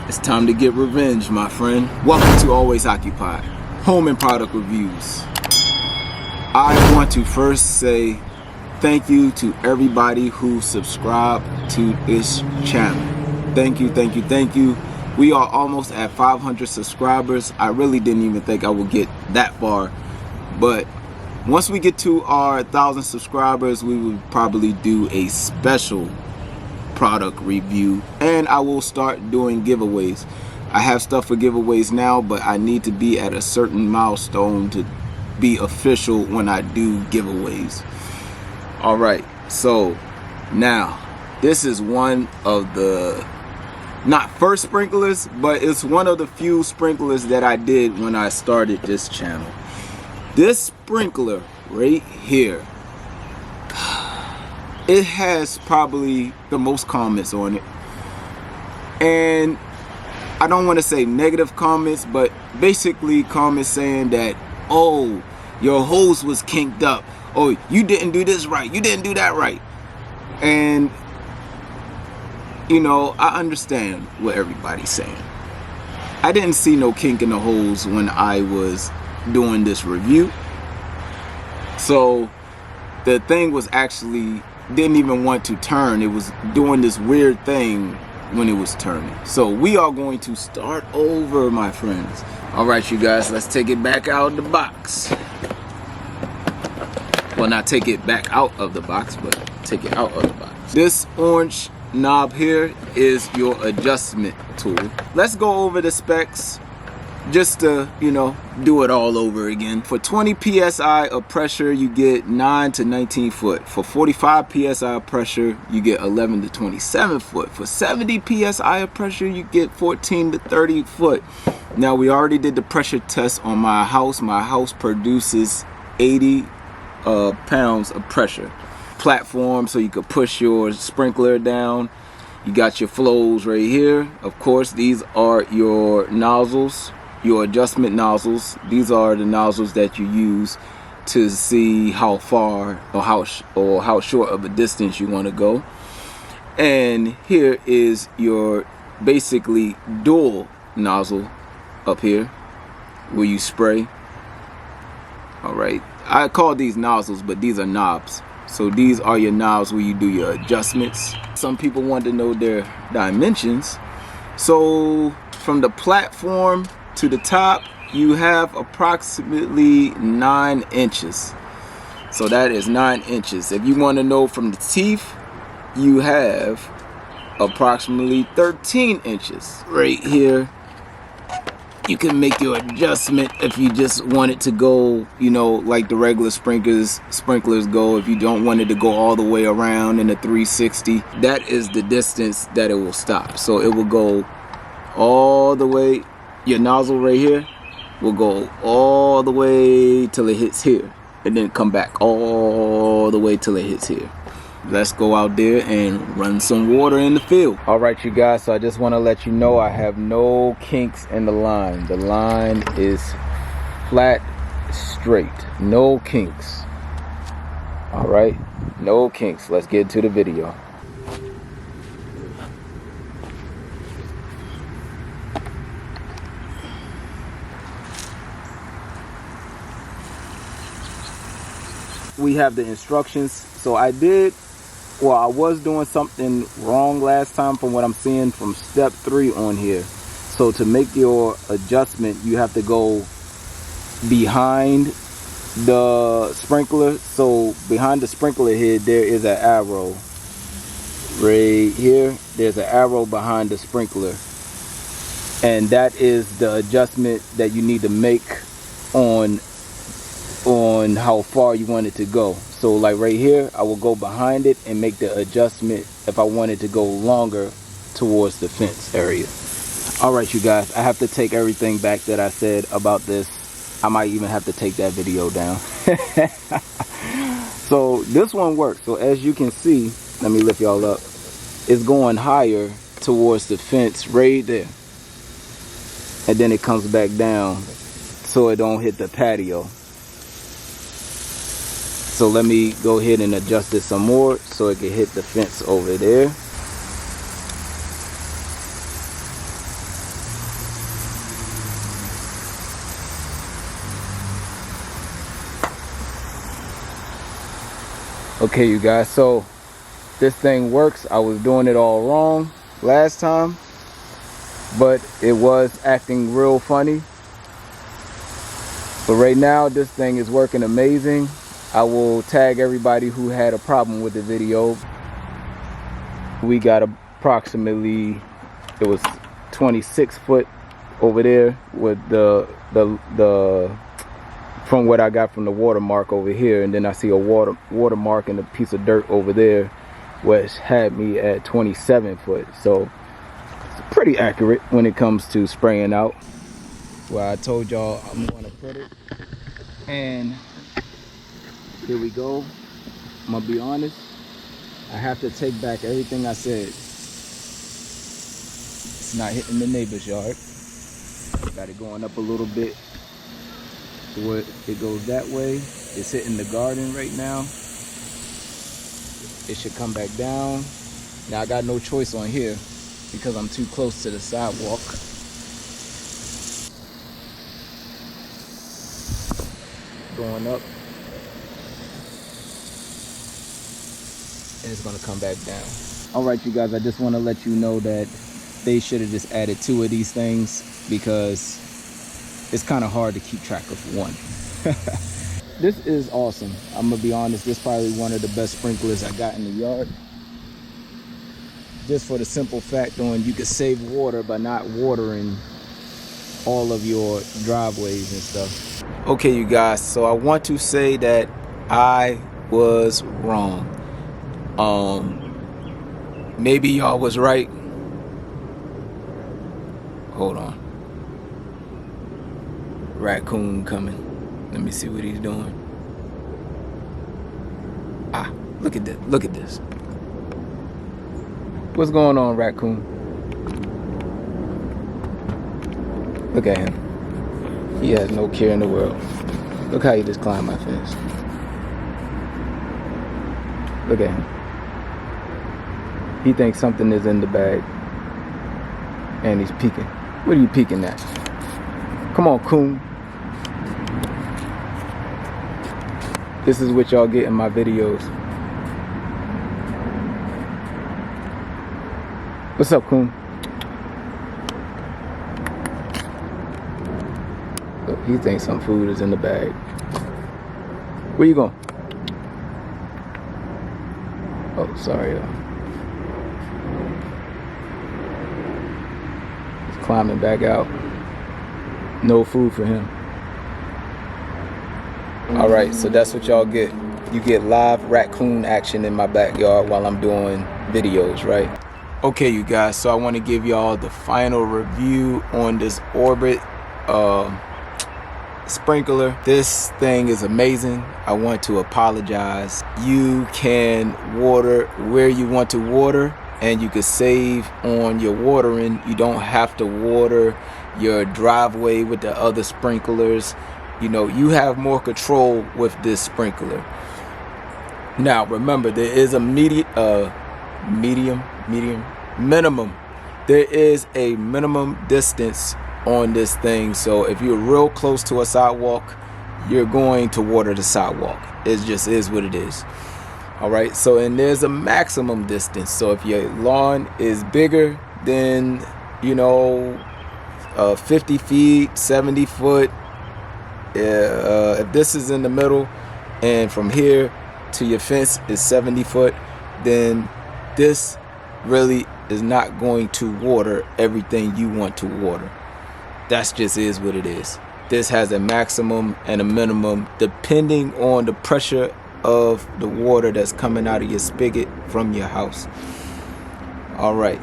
It's time to get revenge, my friend. Welcome to Always Occupied, home and product reviews. I want to first say thank you to everybody who subscribed to this channel. Thank you, thank you, thank you. We are almost at 500 subscribers. I really didn't even think I would get that far, but once we get to our 1,000 subscribers, we will probably do a special product review, and I will start doing giveaways. I have stuff for giveaways now, but I need to be at a certain milestone to be official when I do giveaways. All right, so now this is one of the not first sprinklers, but it's one of the few sprinklers that I did when I started this channel. This sprinkler right here, it has probably the most comments on it, and I don't want to say negative comments, but basically comments saying that, oh, your hose was kinked up, oh, you didn't do this right, you didn't do that right. And you know, I understand what everybody's saying. I didn't see no kink in the hose when I was doing this review, so the thing was actually didn't even want to turn. It was doing this weird thing when it was turning. So we are going to start over, my friends. All right, you guys, let's take it back out of the box. Well, not take it back out of the box, but take it out of the box. This orange knob here is your adjustment tool. Let's go over the specs just to, you know, do it all over again. For 20 psi of pressure, you get 9 to 19 foot. For 45 psi of pressure, you get 11 to 27 foot. For 70 psi of pressure, you get 14 to 30 foot. Now, we already did the pressure test on my house. My house produces 80 pounds of pressure. Platform so you could push your sprinkler down. You got your flows right here. Of course, these are your nozzles, your adjustment nozzles. These are the nozzles that you use to see how far or how short of a distance you want to go. And here is your basically dual nozzle up here where you spray. All right, I call these nozzles, but these are knobs. So these are your knobs where you do your adjustments. Some people want to know their dimensions. So from the platform to the top, you have approximately 9 inches. So that is 9 inches. If you want to know from the teeth, you have approximately 13 inches. Right here, you can make your adjustment if you just want it to go, you know, like the regular sprinklers go. If you don't want it to go all the way around in a 360, that is the distance that it will stop. So it will go all the way. Your nozzle right here will go all the way till it hits here, and then come back all the way till it hits here. Let's go out there and run some water in the field. All right, you guys, so I just want to let you know I have no kinks in the line. The line is flat, straight, no kinks. All right, no kinks. Let's get to the video. We have the instructions. So I was doing something wrong last time from what I'm seeing from step 3 on here. So to make your adjustment, you have to go behind the sprinkler. So behind the sprinkler head, there is an arrow. Right here, there's an arrow behind the sprinkler. And that is the adjustment that you need to make on how far you want it to go. So like right here, I will go behind it and make the adjustment if I wanted to go longer towards the fence area. All right, you guys, I have to take everything back that I said about this. I might even have to take that video down. So this one works. So as you can see, let me lift y'all up. It's going higher towards the fence right there. And then it comes back down so it don't hit the patio. So let me go ahead and adjust it some more so it can hit the fence over there. Okay, you guys, so this thing works. I was doing it all wrong last time, but it was acting real funny. But right now, this thing is working amazing. I will tag everybody who had a problem with the video. We got approximately, it was 26 foot over there with the from what I got from the watermark over here, and then I see a watermark and a piece of dirt over there, which had me at 27 foot. So it's pretty accurate when it comes to spraying out. Well, I told y'all I'm gonna put it, and here we go. I'm gonna be honest, I have to take back everything I said. It's not hitting the neighbor's yard. Got it going up a little bit. It goes that way. It's hitting the garden right now. It should come back down. Now I got no choice on here because I'm too close to the sidewalk. Going up. And it's gonna come back down. All right, you guys, I just want to let you know that they should have just added 2 of these things because it's kind of hard to keep track of one. This is awesome. I'm gonna be honest, this is probably one of the best sprinklers I got in the yard. Just for the simple fact on you can save water by not watering all of your driveways and stuff. Okay, you guys, so I want to say that I was wrong. Maybe y'all was right. Hold on. Raccoon coming. Let me see what he's doing. Ah, look at this. Look at this. What's going on, Raccoon? Look at him. He has no care in the world. Look how he just climbed my fence. Look at him. He thinks something is in the bag. And he's peeking. What are you peeking at? Come on, coon. This is what y'all get in my videos. What's up, coon? Look, he thinks some food is in the bag. Where you going? Oh, sorry, y'all. He's climbing back out. No food for him. All right, so that's what y'all get. You get live raccoon action in my backyard while I'm doing videos, right? Okay, you guys, so I want to give y'all the final review on this Orbit sprinkler. This thing is amazing. I want to apologize. You can water where you want to water, and you can save on your watering. You don't have to water your driveway with the other sprinklers. You know, you have more control with this sprinkler. Now remember, there is a minimum. There is a minimum distance on this thing. So if you're real close to a sidewalk, you're going to water the sidewalk. It just is what it is. All right, so and there's a maximum distance. So if your lawn is bigger than, you know, 50 feet, 70 foot, if this is in the middle and from here to your fence is 70 foot, then this really is not going to water everything you want to water. That's just is what it is. This has a maximum and a minimum depending on the pressure of the water that's coming out of your spigot from your house. All right,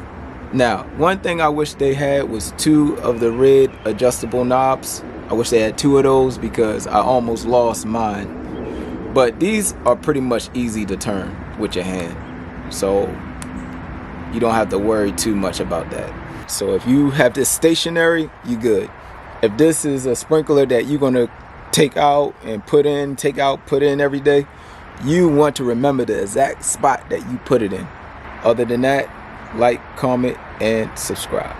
now one thing I wish they had was 2 of the red adjustable knobs. I wish they had 2 of those because I almost lost mine. But these are pretty much easy to turn with your hand, so you don't have to worry too much about that. So if you have this stationary, you good. If this is a sprinkler that you're gonna take out and put in, take out, put in every day, you want to remember the exact spot that you put it in. Other than that, like, comment, and subscribe.